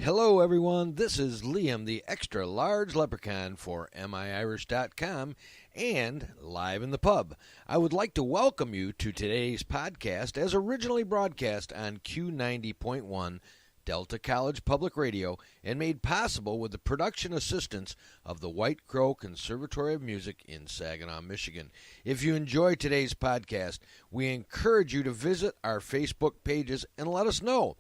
Hello, everyone. This is Liam, the extra large leprechaun for MIIrish.com and Live in the Pub. I would like to welcome you to today's podcast as originally broadcast on Q90.1 Delta College Public Radio and made possible with the production assistance of the White Crow Conservatory of Music in Saginaw, Michigan. If you enjoy today's podcast, we encourage you to visit our Facebook pages and let us know.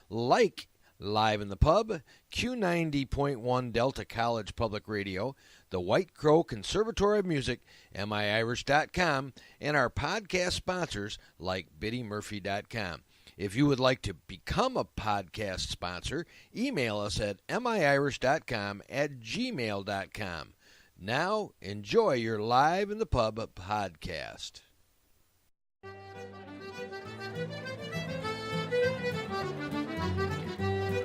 Like Live in the Pub, Q90.1 Delta College Public Radio, the White Crow Conservatory of Music, MIIrish.com, and our podcast sponsors like BiddyMurphy.com. If you would like to become a podcast sponsor, email us at miirish.com@gmail.com. Now, enjoy your Live in the Pub podcast.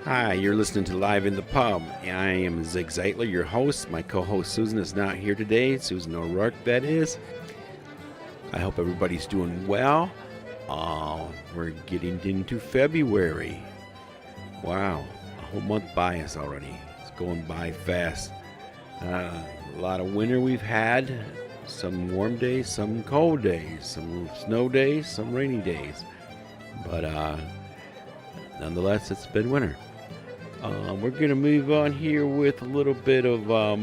Hi, you're listening to Live in the Pub. I am Zig Zeitler, your host. My co-host Susan is not here today. Susan O'Rourke, that is. I hope everybody's doing well. We're getting into February. Wow, a whole month by us already. It's going by fast. A lot of winter we've had. Some warm days, some cold days, some snow days, some rainy days. But nonetheless, it's been winter. We're going to move on here with a little bit of a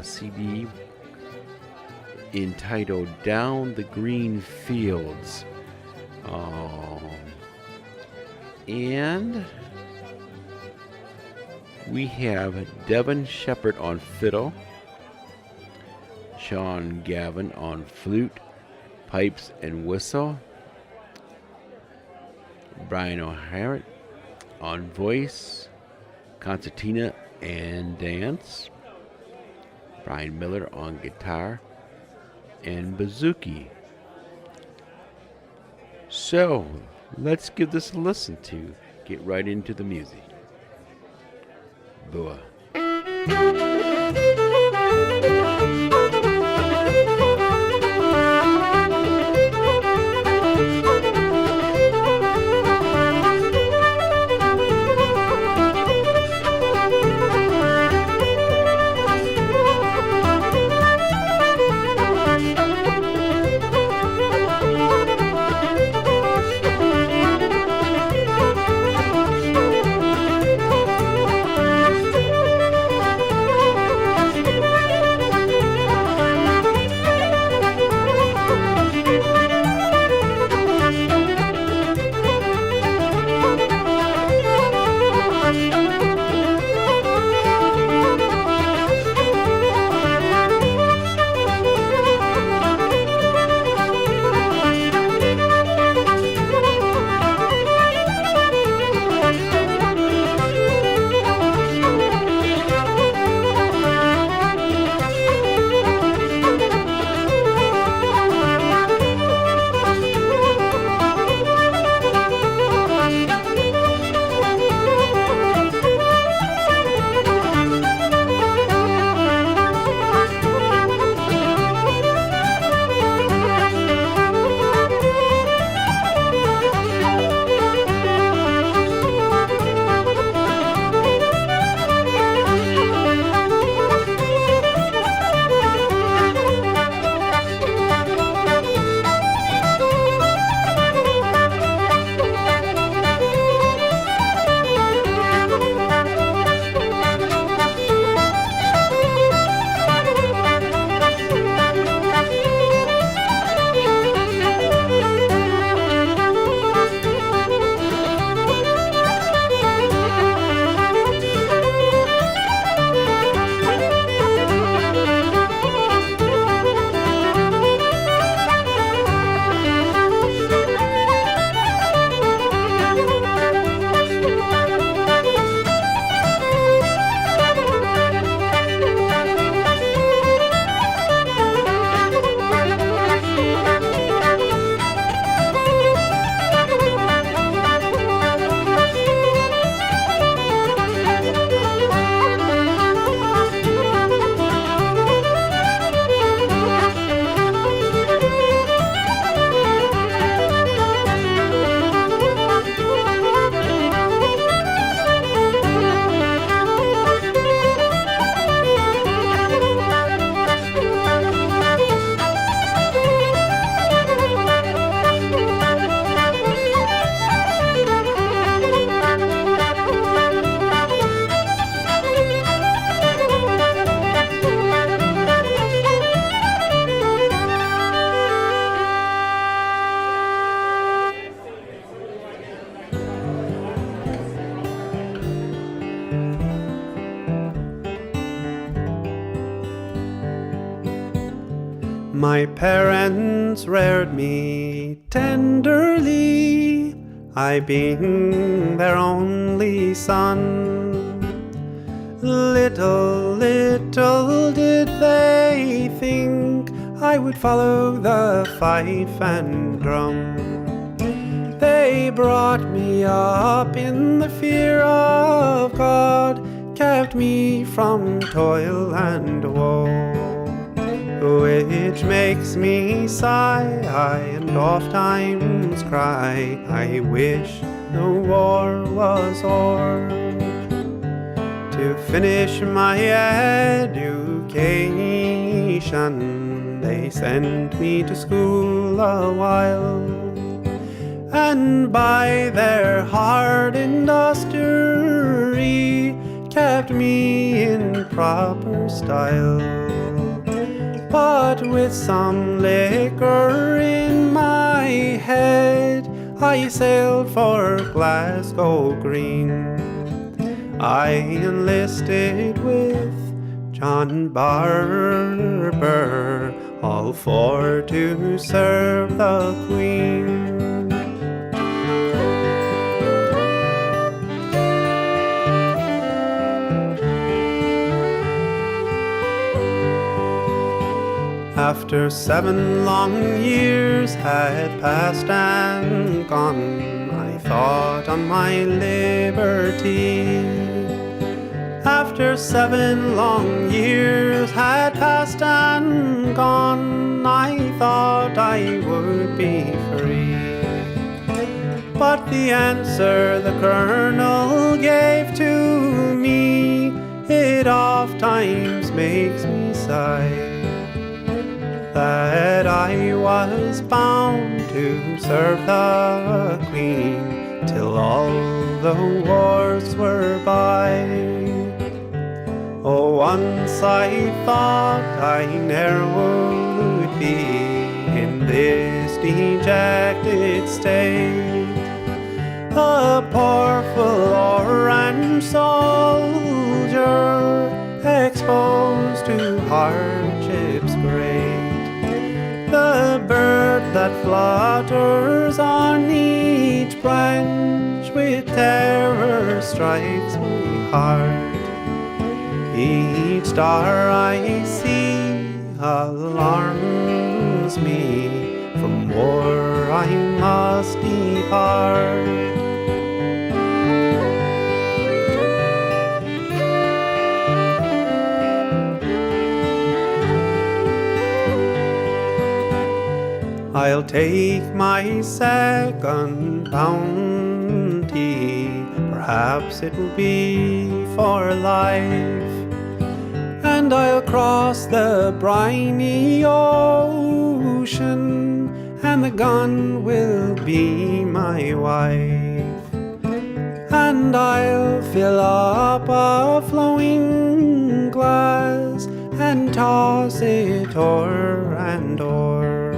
CD entitled Down the Green Fields. And we have Devin Shepard on fiddle, Sean Gavin on flute, pipes, and whistle, Brian O'Hara on voice, concertina, and dance, Brian Miller on guitar, and bouzouki. So, let's give this a listen to get right into the music. Boa. My parents reared me tenderly, I being their only son. Little did they think I would follow the fife and drum. They brought me up in the fear of God, kept me from toil and woe, which makes me sigh and oft times cry, I wish the war was o'er. To finish my education, they sent me to school a while, and by their hard industry kept me in proper style. But with some liquor in my head, I sailed for Glasgow Green. I enlisted with John Barber, all for to serve the Queen. After 7 long years had passed and gone, I thought on my liberty. After 7 long years had passed and gone, I thought I would be free. But the answer the Colonel gave to me, it oft times makes me sigh, that I was bound to serve the Queen till all the wars were by. Oh, once I thought I ne'er would be in this dejected state, a poor forlorn soldier exposed to hardships great. The bird that flutters on each branch with terror strikes me hard. Each star I see alarms me, from war I must depart. I'll take my second bounty, perhaps it will be for life, and I'll cross the briny ocean, and the gun will be my wife, and I'll fill up a flowing glass and toss it o'er and o'er.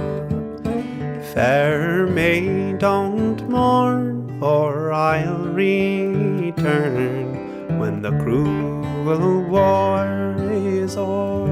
Fair maid, don't mourn, for I'll return when the cruel war is o'er.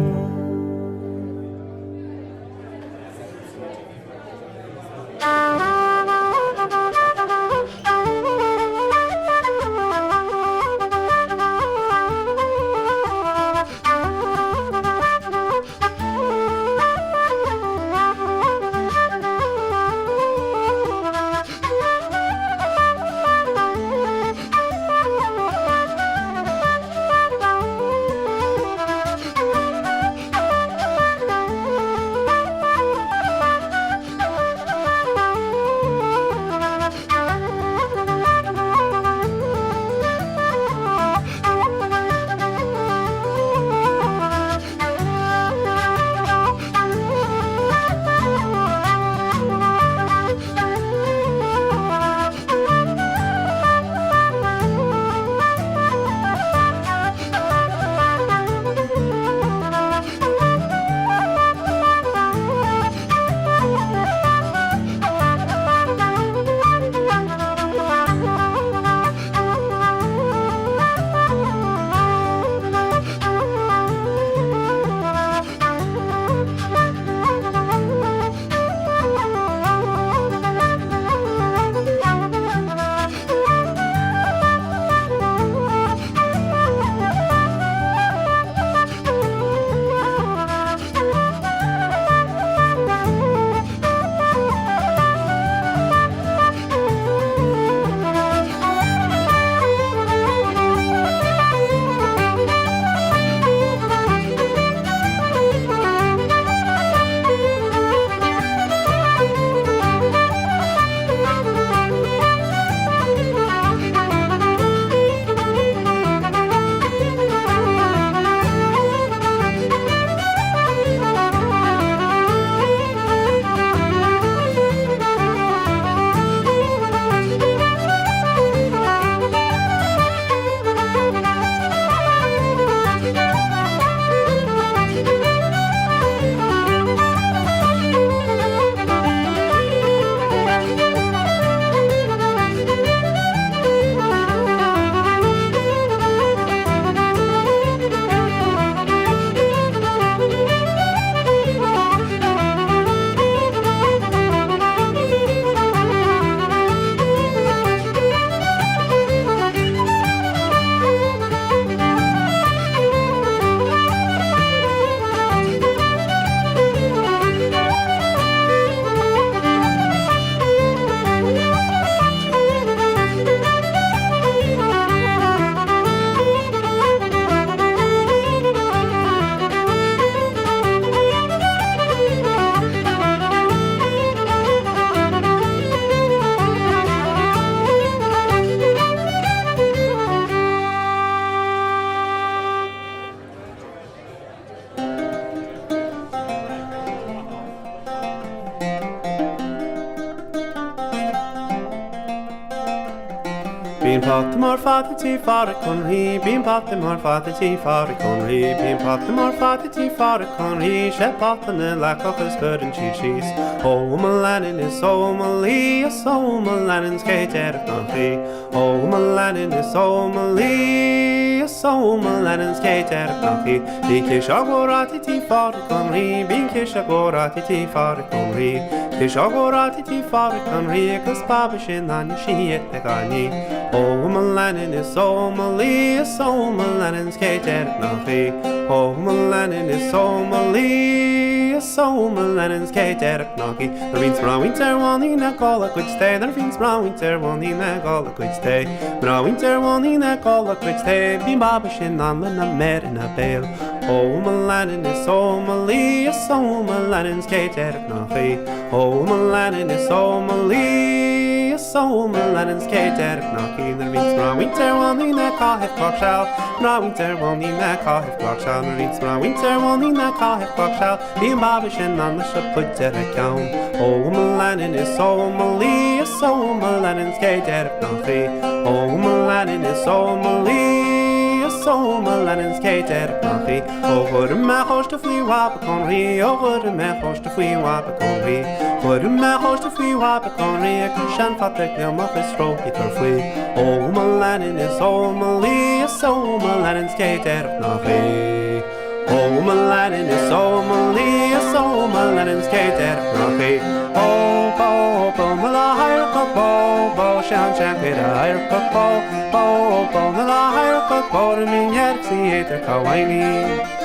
Bín pot mar fatatí fara con rí, bín pot mar fatatí fara con rí, bín pot mar fatatí fara con rí, sé potan na lachachas good and cheese. Oh, my lanin is so malie, so my lanin's gate at nothing. Oh, my lanin is so malie, so my lanin's gate at nothing. Bikish agorati ti fara con rí, bikish agorati ti fara con rí, kish agorati ti fara con rí, cause babishin on your sheet the gani. Oh, my lanin is so malie, so my lanin's gate at nothing. Oh, my lanin is so malie, so my lanin's gate at nothing. There means brown winter one in a cola could stay, there means brown winter one in a cola could stay, brown winter one in a cola could stay, be babishin on the mer in a bale. Oh, my lanin is so malie, so my lanin's gate at nothing. Oh, my lanin is so malie, so my lanin's gate at nothing. There means brown winter one in a car half clock shell, brown winter one in a car half clock shell, there means brown winter one in a car half clock shell, be babishin on the ship put at account. Oh, my lanin is so malie, so my lanin's gate at nothing. Oh, my lanin is so malie, so my lanin's gate at nothing. Oh, what a man host to flee wap con ri, oh, what a man host to flee wap con ri, what a man host to flee wap con ri, I can shan fatek no muffin stroke it or flee. Oh, my lanin is so malie, so my lanin's gate at nothing. Oh, my lanin is so malie, so my lanin's gate at nothing. Oh, bo, bo, my la higher cock, bo, bo, shan shan get a higher cock, bo, bo, bo, my la higher cock, bo, to me yet see it or kawaii.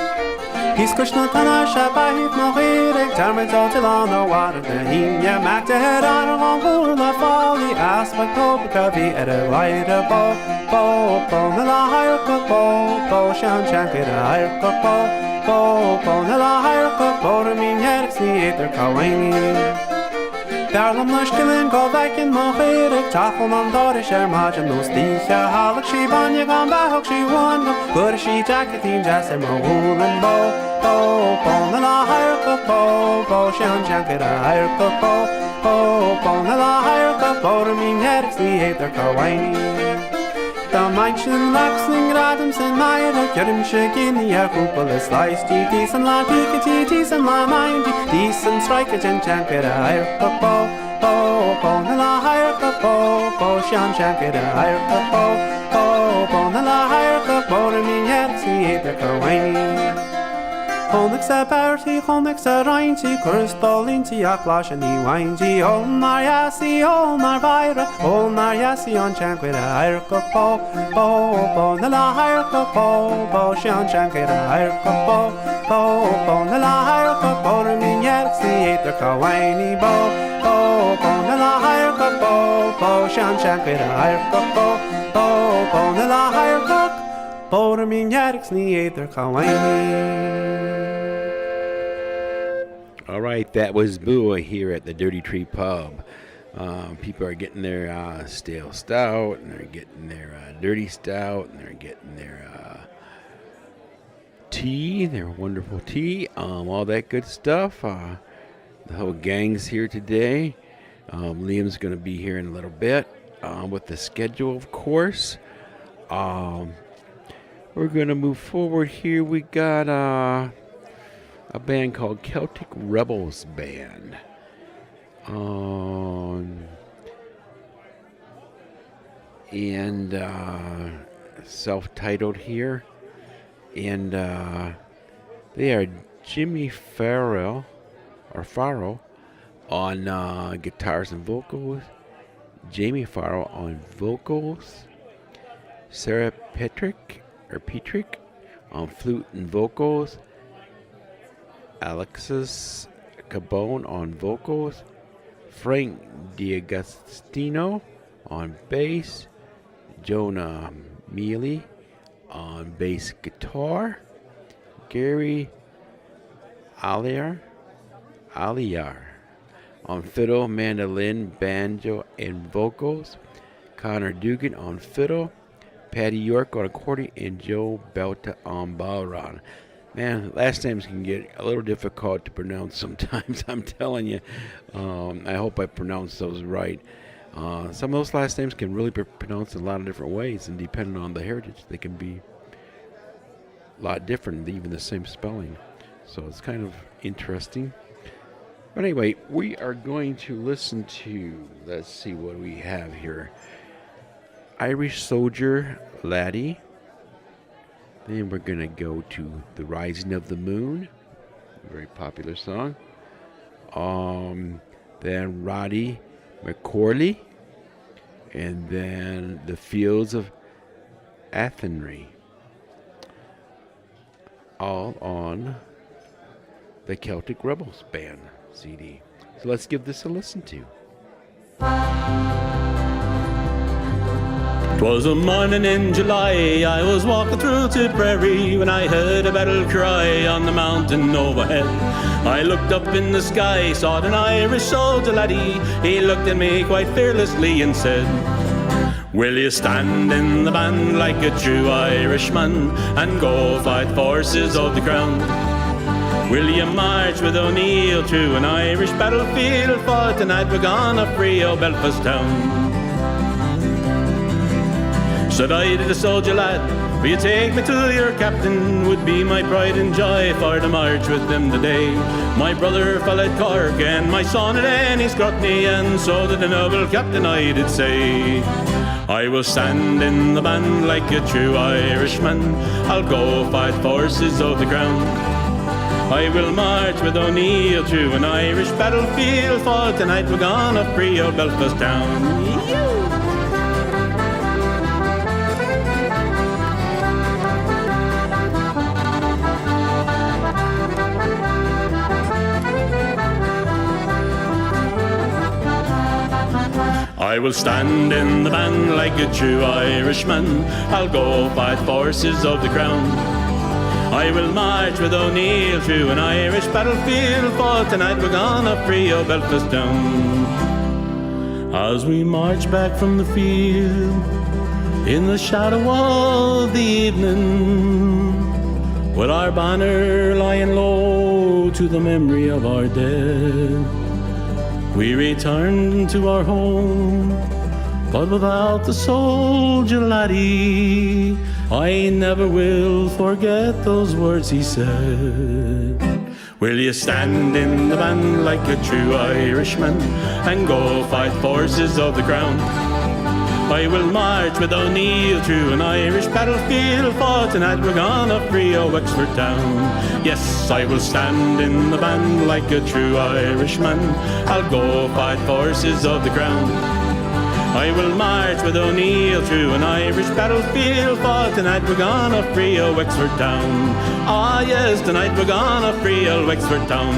He's kushna tana shaba hit no hirik, tarmit all till on the water, the him ya mac to head on a long hole, the folly, ask my cope, covey at a light a bo, bo, bo, my la higher cock, bo, bo, shan shan get a higher cock, bo, bo, bo, my la higher cock, bo, to me yet see it or kawaii. Darlam nushkilin go back in my head, Tafel on Dorish Margin, no Stisha, Halak she banya gone back, she won, good she jacketing just a wool and bow, bow, bow, and a higher cup, bow, bow, shan jacket, a higher cup, bow, bow, bow, and a higher cup, bow, to me head, see it or kawaii. The mansion laxing radams and Nira, Kerim shaking the Yakupal slice, decent la pickety, decent la mindy, decent strike a gent jacket, a higher cup, bow, bow, bow, and a higher cup, bow, bow, shan jacket, a higher cup, bow, bow, bow, and a higher cup, bow, to me yet see it or kawaii. Honix a berty, honix a reinty, crystal into a clash and he windy. Oh, Mariasi, oh, Marvira, oh, Mariasi on shank with a higher cup, bo, bo, bo, nella higher cup, bo, bo, she on shank with a higher cup, bo, bo, bo, nella higher cup, bo, to me yet see it or kawaii, bo, bo, bo, nella higher cup, bo, bo, she on shank with a higher cup, bo, bo, bo, nella higher cup, bo, to me yet see it or kawaii. All right, that was Bua here at the Dirty Tree Pub. People are getting their stale stout, and they're getting their dirty stout, and they're getting their tea, their wonderful tea, all that good stuff. The whole gang's here today. Liam's going to be here in a little bit with the schedule, of course. We're going to move forward here. We got a band called Celtic Rebles Band. And self-titled here. And they are Jimmy Farrell on guitars and vocals, Jamie Farrell on vocals, Sarah Petrick on flute and vocals, Alexis Cabone on vocals, Frank D'Agostino on bass, Jonah Mealy on bass guitar, Gary Aliar on fiddle, mandolin, banjo, and vocals, Connor Dugan on fiddle, Patty York on accordion, and Joe Belta on ballround. Man, last names can get a little difficult to pronounce sometimes, I'm telling you. I hope I pronounced those right. Some of those last names can really be pronounced in a lot of different ways, and depending on the heritage, they can be a lot different, even the same spelling. So it's kind of interesting. But anyway, we are going to listen to, let's see what we have here. Irish Soldier Laddie. Then we're going to go to The Rising of the Moon. Very popular song. Then Roddy McCorley. And then The Feilds of Athenry. All on the Celtic Rebles Band CD. So let's give this a listen to. 'Twas a morning in July, I was walking through Tipperary when I heard a battle cry on the mountain overhead. I looked up in the sky, saw an Irish soldier laddie. He looked at me quite fearlessly and said, "Will you stand in the band like a true Irishman and go fight forces of the crown? Will you march with O'Neill through an Irish battlefield? For tonight we're gonna free o' Belfast town." Said I to the soldier lad, "Will you take me to your captain? Would be my pride and joy for to march with them today. My brother fell at Cork and my son at Enniscorthy, and so did the noble captain I did say. I will stand in the band like a true Irishman. I'll go fight forces of the crown. I will march with O'Neill through an Irish battlefield. For tonight we're gonna free o' Belfast town." I will stand in the band like a true Irishman. I'll go fight forces of the crown. I will march with O'Neill through an Irish battlefield. For tonight we're gonna free o' Belfast town. As we march back from the field in the shadow of the evening, with our banner lying low to the memory of our dead, we return to our home, but without the soldier laddie. I never will forget those words he said. Will you stand in the band like a true Irishman and go fight forces of the crown? I will march with O'Neill through an Irish battlefield. For tonight we're gonna free o' Wexford town. Yes, I will stand in the band like a true Irishman. I'll go fight forces of the crown. I will march with O'Neill through an Irish battlefield. For tonight we're gonna free o' Wexford town. Ah yes, tonight we're gonna free o' Wexford town.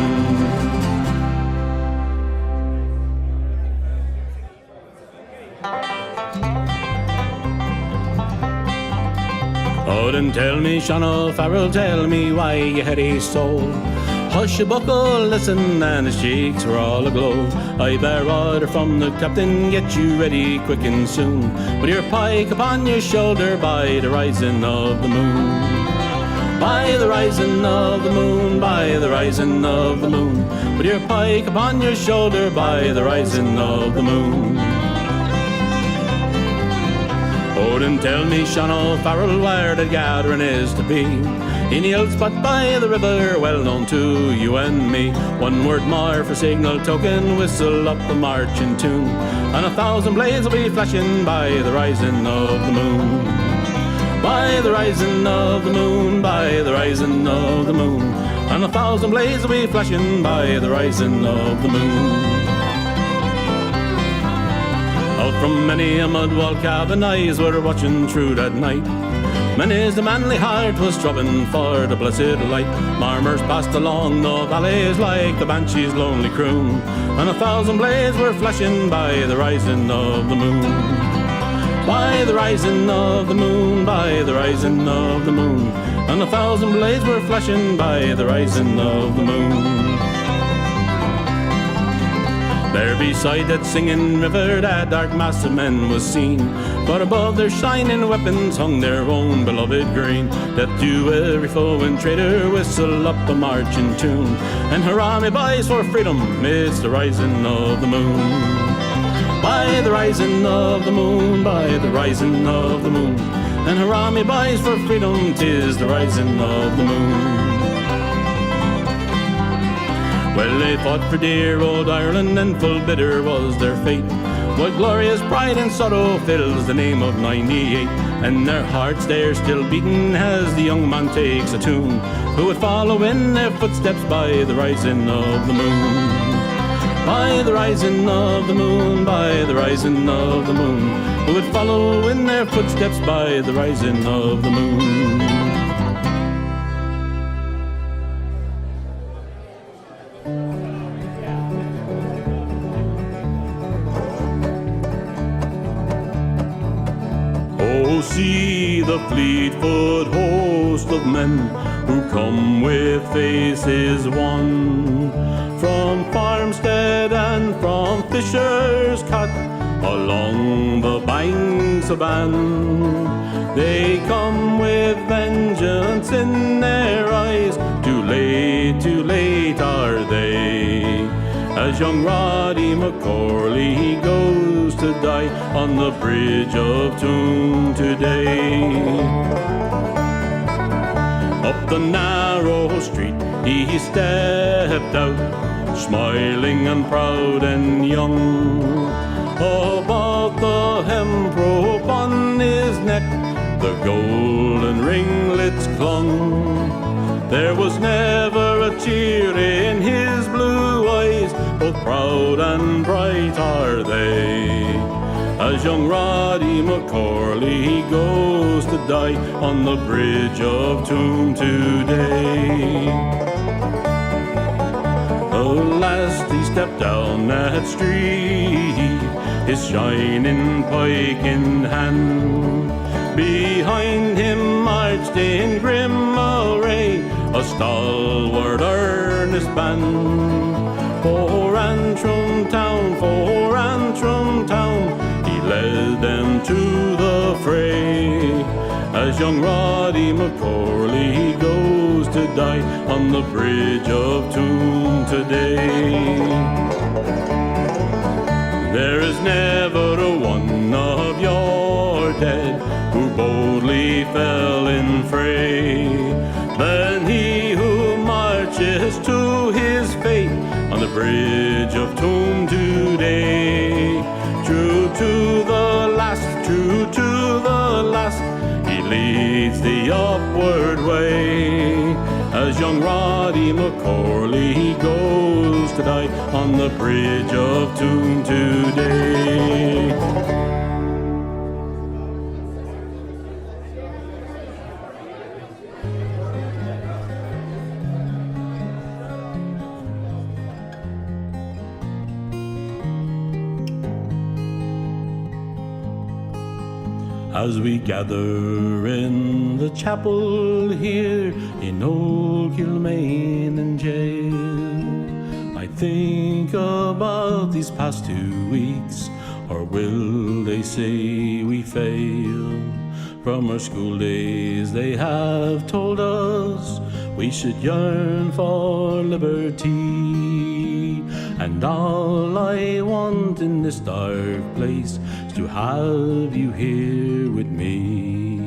Oh, then tell me, Sean O'Farrell, tell me why you had a soul. Hush a buckle, listen, and his cheeks were all aglow. I bear order from the captain, get you ready quick and soon, with your pike upon your shoulder by the rising of the moon. By the rising of the moon, by the rising of the moon, with your pike upon your shoulder by the rising of the moon. Oh, then tell me, Sean O'Farrell, where the gathering is to be. In the old spot by the river, well known to you and me. One word more for signal token, whistle up the marching tune, and 1,000 blades will be flashing by the rising of the moon. By the rising of the moon, by the rising of the moon, and 1,000 blades will be flashing by the rising of the moon. Out from many a mud wall cabin eyes were watching through that night. Many's the manly heart was throbbing for the blessed light. Murmurs passed along the valleys like the banshee's lonely croon, and 1,000 blades were flashing by the rising of the moon. By the rising of the moon, by the rising of the moon, and 1,000 blades were flashing by the rising of the moon. There beside that singing river that dark mass of men was seen, but above their shining weapons hung their own beloved green. Death to every foe and traitor, whistle up a marching tune, and hurrah me boys for freedom, it's the rising of the moon. By by the rising of the moon, by the rising of the moon. And hurrah me boys for freedom, 'tis the rising of the moon. Well, they fought for dear old Ireland, and full bitter was their fate. What glorious pride and sorrow fills the name of 98, and their hearts they're still beating as the young man takes a tune, who would follow in their footsteps by the rising of the moon. By the rising of the moon, by the rising of the moon, who would follow in their footsteps by the rising of the moon. Oh, see the fleet-foot host of men who come with faces wan, from farmstead and from fisher's cut, along the banks of Bann. They come with vengeance in their eyes, too late are they, as young Roddy McCorley he goes to die on the bridge of Toom today. Up the narrow street he stepped out, smiling and proud and young. About the hemp-rope on his neck the golden ringlets clung. There was never a tear in his blue eyes, both proud and bright are they, as young Roddy McCorley goes to die on the bridge of Toom today. Oh, last he stepped down that street, his shining pike in hand. Behind him marched in grim array a stalwart earnest band. For Antrim town, he led them to the fray, as young Roddy McCorley goes to die on the bridge of Toom today. There is never a one of your dead who boldly fell in fray than he who marches to his fate on the bridge of Toom today. True to the last, he leads the upward way, as young Roddy McCorley goes to die on the bridge of Toom today. As we gather in the chapel here in Old Kilmaine and jail, I think about these past 2 weeks, or will they say we fail? From our school days they have told us we should yearn for liberty, and all I want in this dark place is to have you here with me.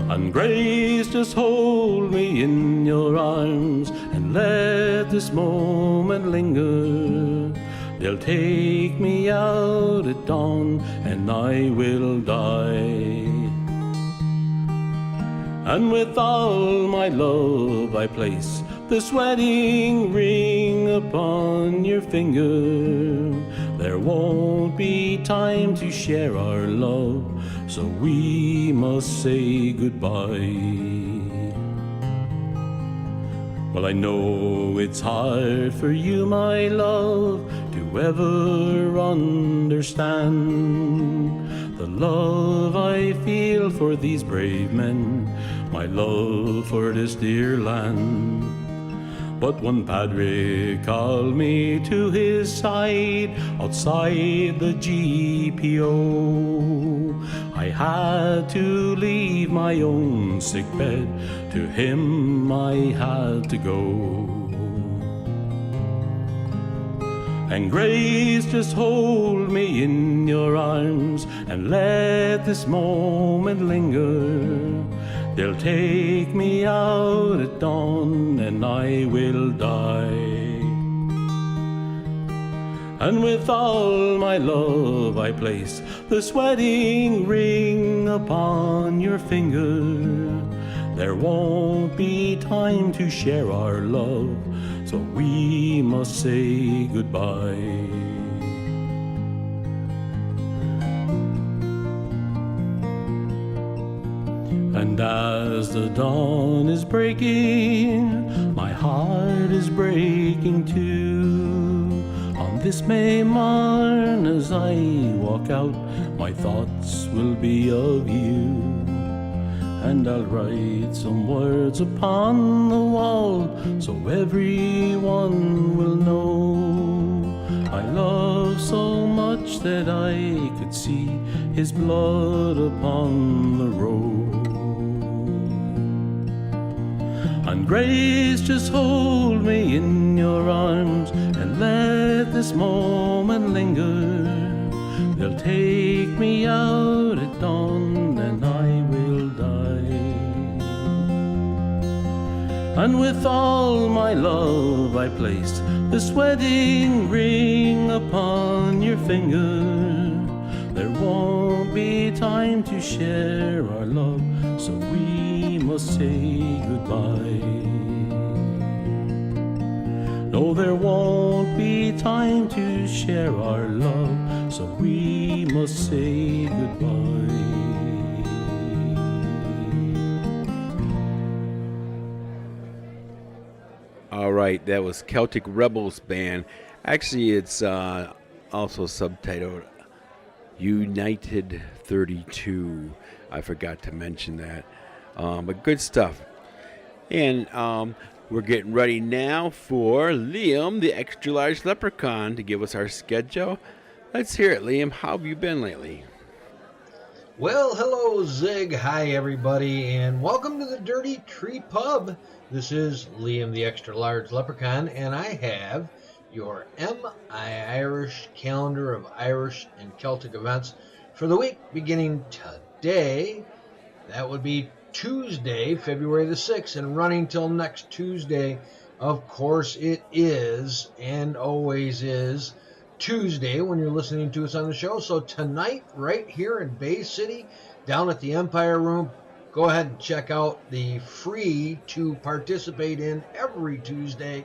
And grace, just hold me in your arms and let this moment linger. They'll take me out at dawn and I will die. And with all my love I place this wedding ring upon your finger. There won't be time to share our love, so we must say goodbye. Well, I know it's hard for you, my love, to ever understand the love I feel for these brave men, my love for this dear land. But one padre called me to his side outside the GPO. I had to leave my own sick bed, to him I had to go. And grace, just hold me in your arms and let this moment linger. They'll take me out at dawn and I will die. And with all my love I place this wedding ring upon your finger. There won't be time to share our love, so we must say goodbye. And as the dawn is breaking, my heart is breaking too. On this May morn as I walk out, my thoughts will be of you. And I'll write some words upon the wall so everyone will know I love so much that I could see his blood upon the road. And grace, just hold me in your arms and let this moment linger. They'll take me out at dawn and I will die. And with all my love I place this wedding ring upon your finger. There won't be time to share our love, so we must say goodbye. No, there won't be time to share our love, so we must say goodbye. All right, that was Celtic Rebles Band. Actually, it's also subtitled United 32. I forgot to mention that. But good stuff. And we're getting ready now for Liam, the extra large leprechaun, to give us our schedule. Let's hear it, Liam. How have you been lately? Well, hello, Zig. Hi, everybody, and welcome to the Dirty Tree Pub. This is Liam, the extra large leprechaun, and I have your MI Irish calendar of Irish and Celtic events for the week beginning today. That would be Tuesday, February the 6th, and running till next Tuesday. Of course, it is, and always is, Tuesday when you're listening to us on the show. So tonight, right here in Bay City, down at the Empire Room, go ahead and check out the free to participate in every Tuesday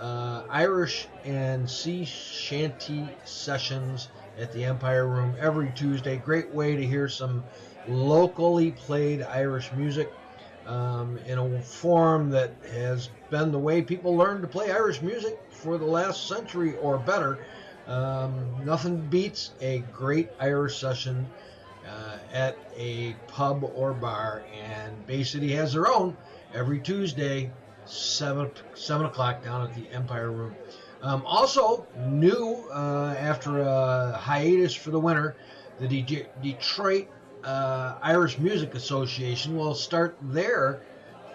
Irish and sea shanty sessions at the Empire Room every Tuesday. Great way to hear some locally played Irish music in a form that has been the way people learn to play Irish music for the last century or better. Nothing beats a great Irish session at a pub or bar, and Bay City has their own every Tuesday, 7 o'clock down at the Empire Room. Also new after a hiatus for the winter, the Detroit Irish Music Association will start their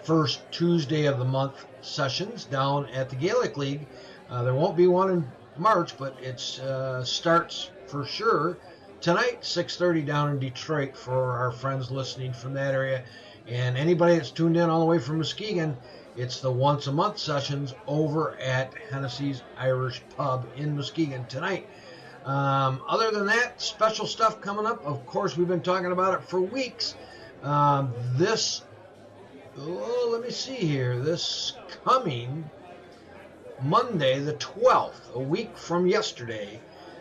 first Tuesday of the month sessions down at the Gaelic League. There won't be one in March, but it starts for sure tonight, 6:30 down in Detroit for our friends listening from that area. And anybody that's tuned in all the way from Muskegon, it's the once a month sessions over at Hennessy's Irish Pub in Muskegon tonight. Other than that, special stuff coming up. Of course, we've been talking about it for weeks. This coming Monday, the 12th, a week from yesterday,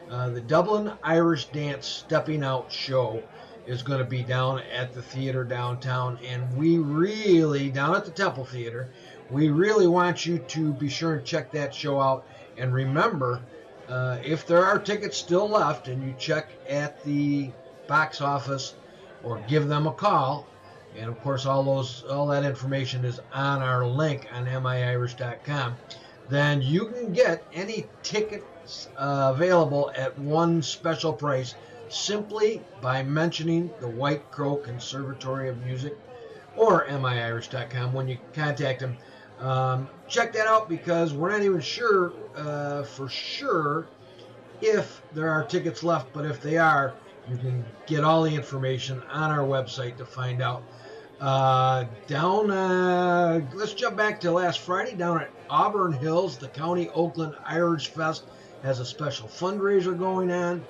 the Dublin Irish Dance Stepping Out show is going to be down at the theater downtown, and we really, down at the Temple Theater, we really want you to be sure and check that show out. And remember, if there are tickets still left, and you check at the box office or give them a call, and of course all that information is on our link on miirish.com, then you can get any tickets available at one special price simply by mentioning the White Crow Conservatory of Music or miirish.com when you contact them. Check that out because we're not even sure for sure if there are tickets left, but if they are, you can get all the information on our website to find out. Let's jump back to last Friday down at Auburn Hills. The County Oakland Irish Fest has a special fundraiser going on.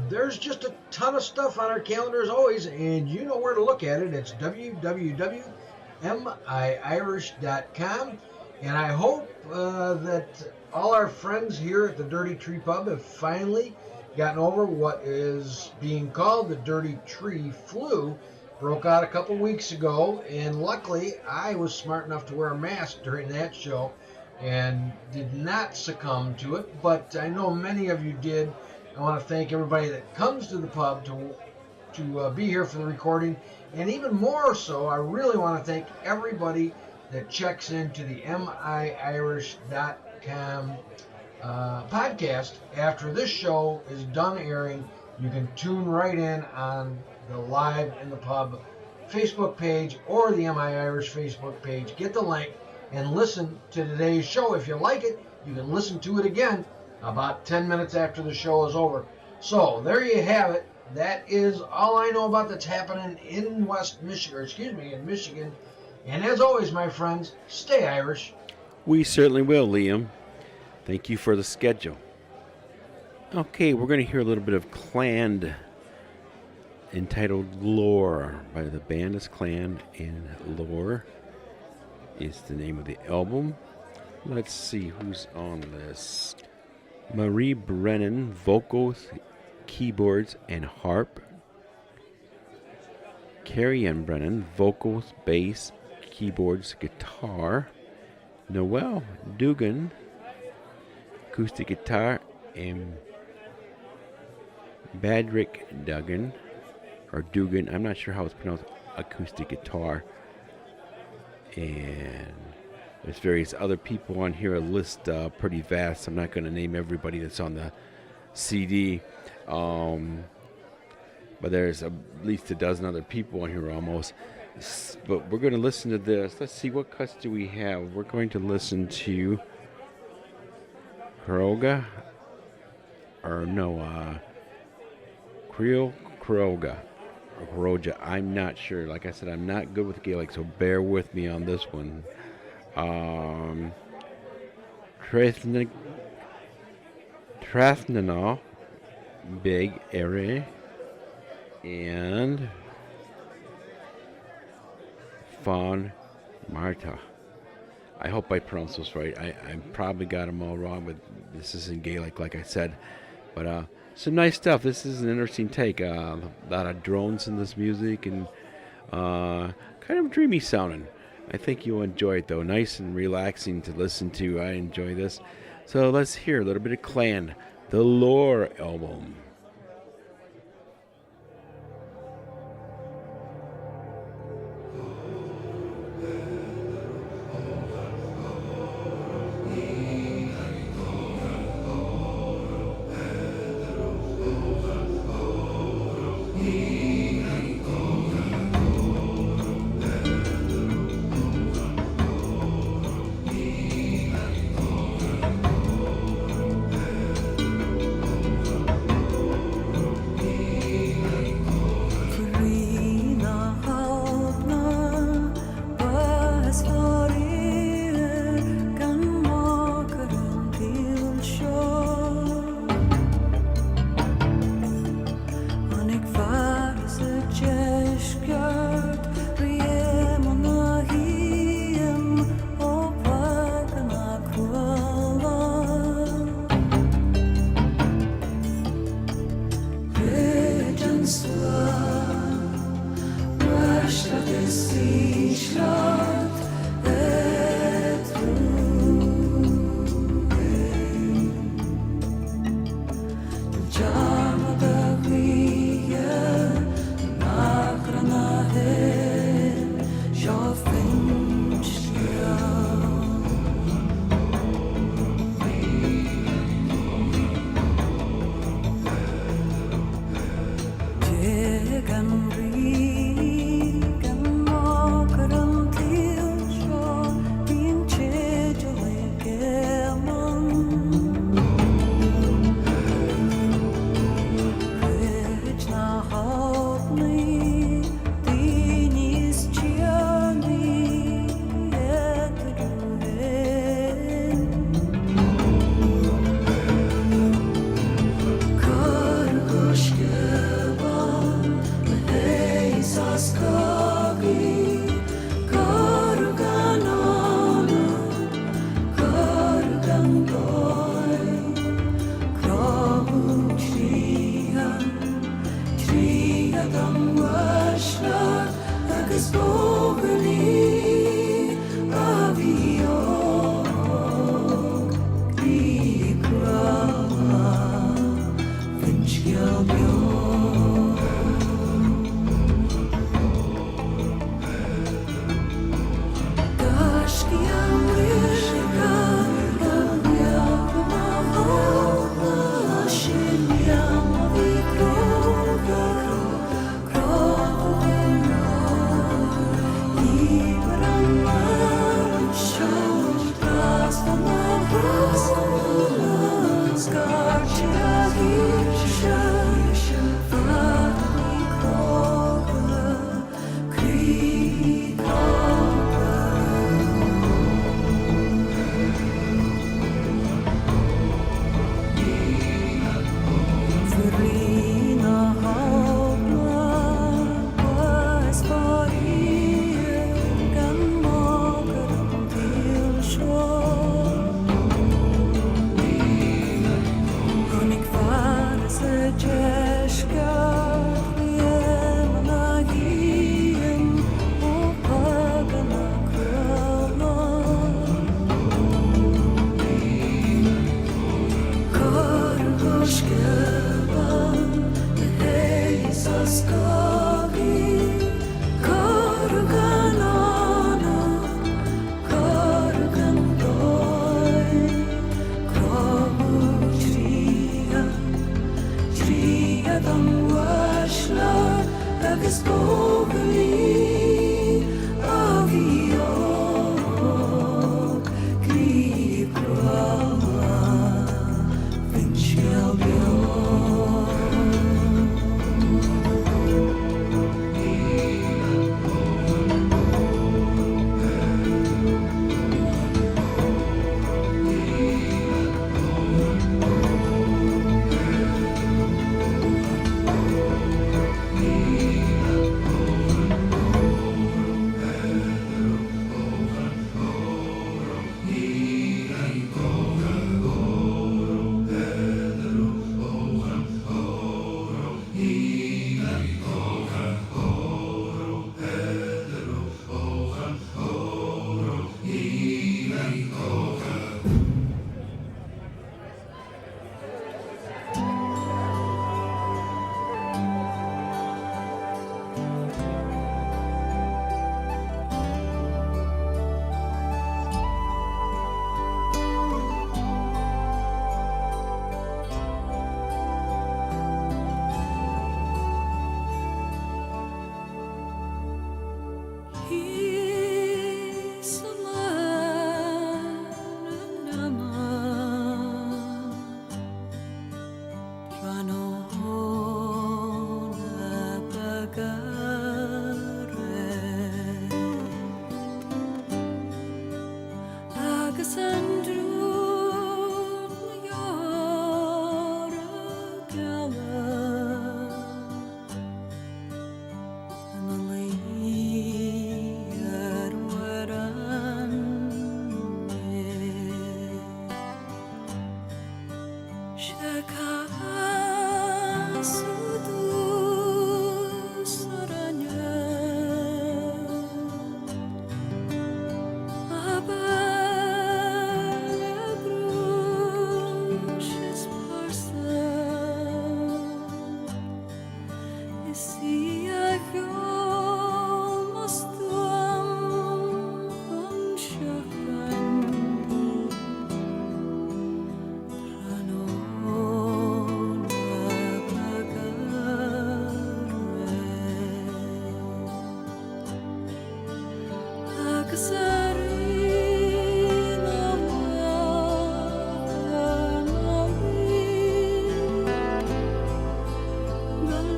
There's just a ton of stuff on our calendar as always, and you know where to look at it. It's www.miirish.com, and I hope that all our friends here at the Dirty Tree Pub have finally gotten over what is being called the Dirty Tree Flu. Broke out a couple weeks ago, and luckily I was smart enough to wear a mask during that show and did not succumb to it, but I know many of you did. I want to thank everybody that comes to the pub to be here for the recording, and even more so, I really want to thank everybody that checks into the miirish.com podcast. After this show is done airing, you can tune right in on the Live in the Pub Facebook page or the MI Irish Facebook page. Get the link and listen to today's show. If you like it, you can listen to it again about 10 minutes after the show is over. So there you have it. That is all I know about that's happening in in Michigan. And as always, my friends, stay Irish. We certainly will, Liam. Thank you for the schedule. Okay, we're going to hear a little bit of Clan, entitled Lore, by the band is Clan, and Lore is the name of the album. Let's see who's on this. Marie Brennan, vocals, keyboards, and harp. Carrie Ann Brennan, vocals, bass, keyboards, guitar. Noel Dugan, acoustic guitar, and Badrick Dugan, or Dugan, I'm not sure how it's pronounced, acoustic guitar. And there's various other people on here, a list pretty vast. I'm not going to name everybody that's on the CD. But there's at least a dozen other people on here almost. But we're going to listen to this. Let's see, what cuts do we have? We're going to listen to Croga, or no, Croga. I'm not sure. Like I said, I'm not good with Gaelic, so bear with me on this one. Trathnana, Big Ere, and Fawn Marta. I hope I pronounced those right. I probably got them all wrong, but this is in Gaelic, like I said. But some nice stuff. This is an interesting take. A lot of drones in this music, and kind of dreamy sounding. I think you'll enjoy it, though. Nice and relaxing to listen to. I enjoy this. So let's hear a little bit of Clan, the Lore album. Gan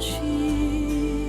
she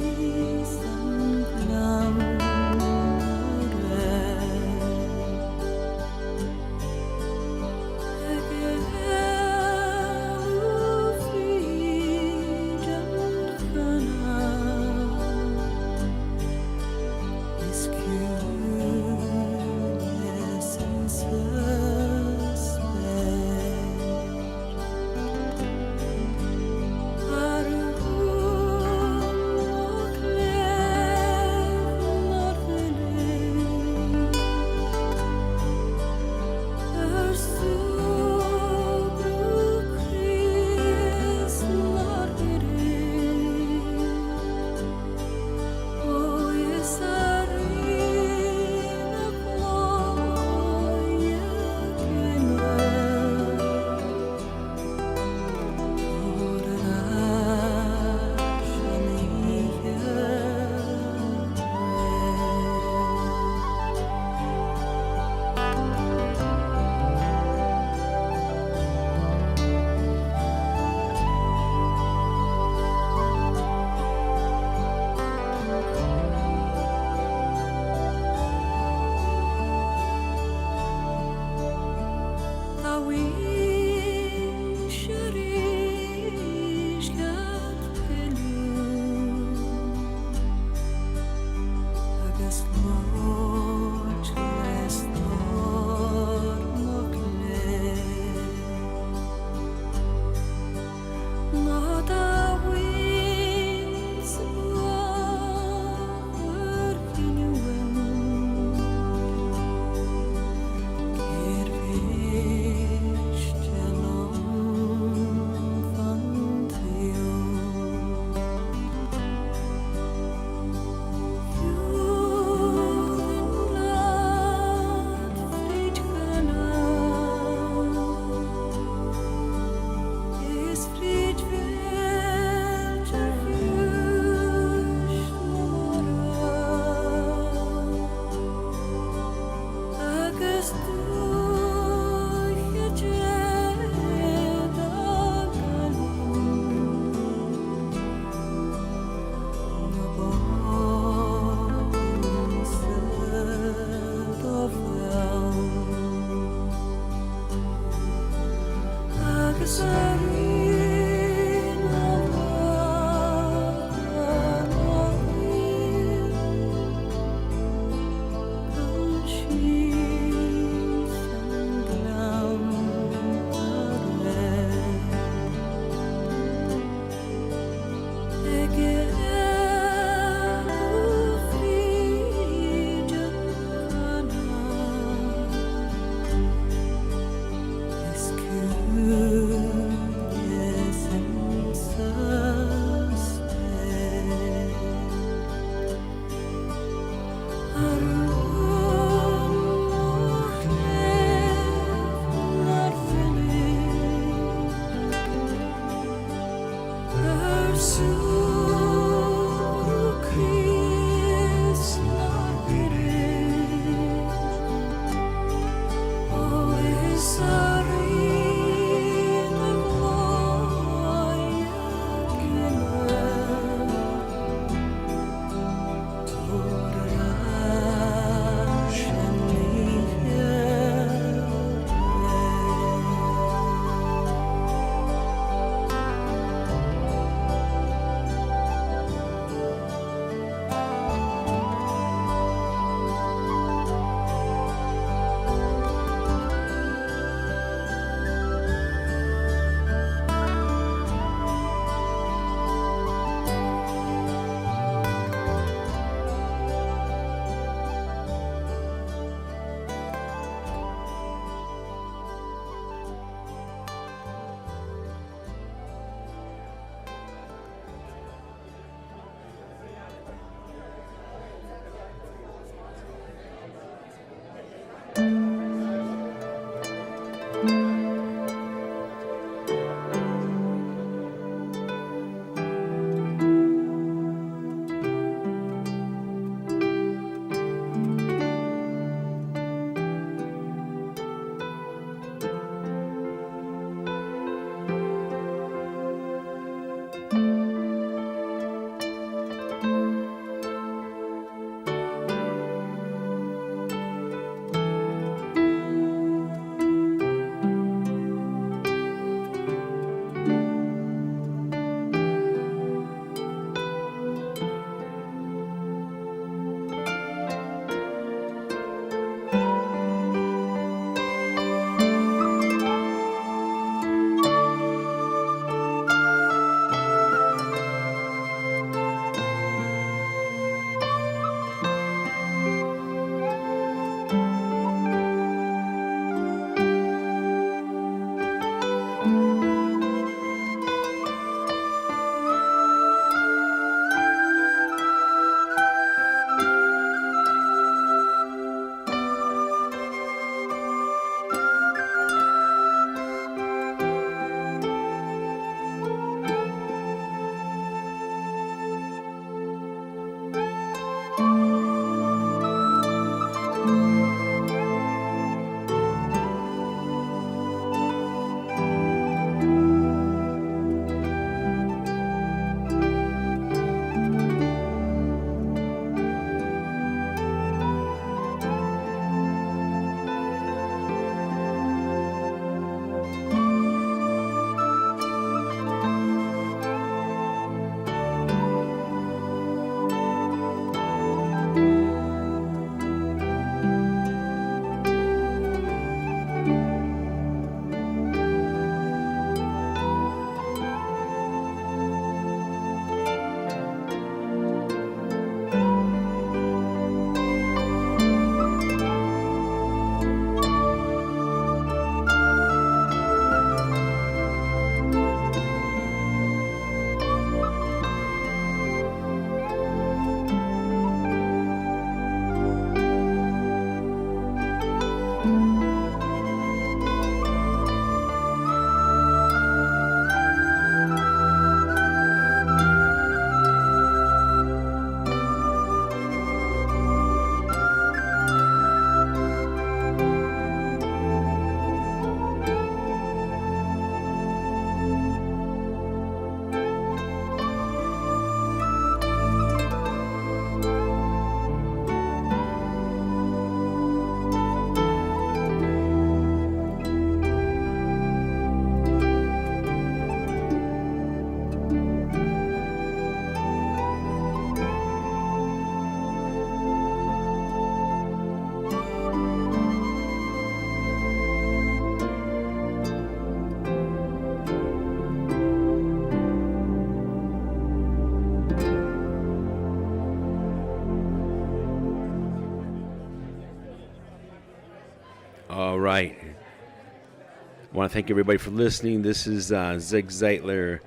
All right. I want to thank everybody for listening. This is Zig Zeitler.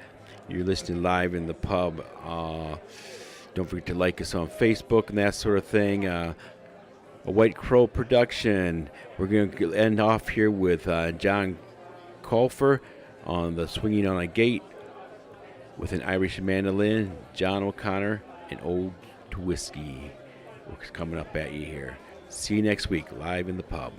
You're listening live in the pub. Don't forget to like us on Facebook and that sort of thing. A White Crow production. We're going to end off here with John Colfer on the Swinging on a Gate with an Irish Mandolin, John O'Connor, and Ode to Whiskey. We're coming up at you here. See you next week, live in the pub.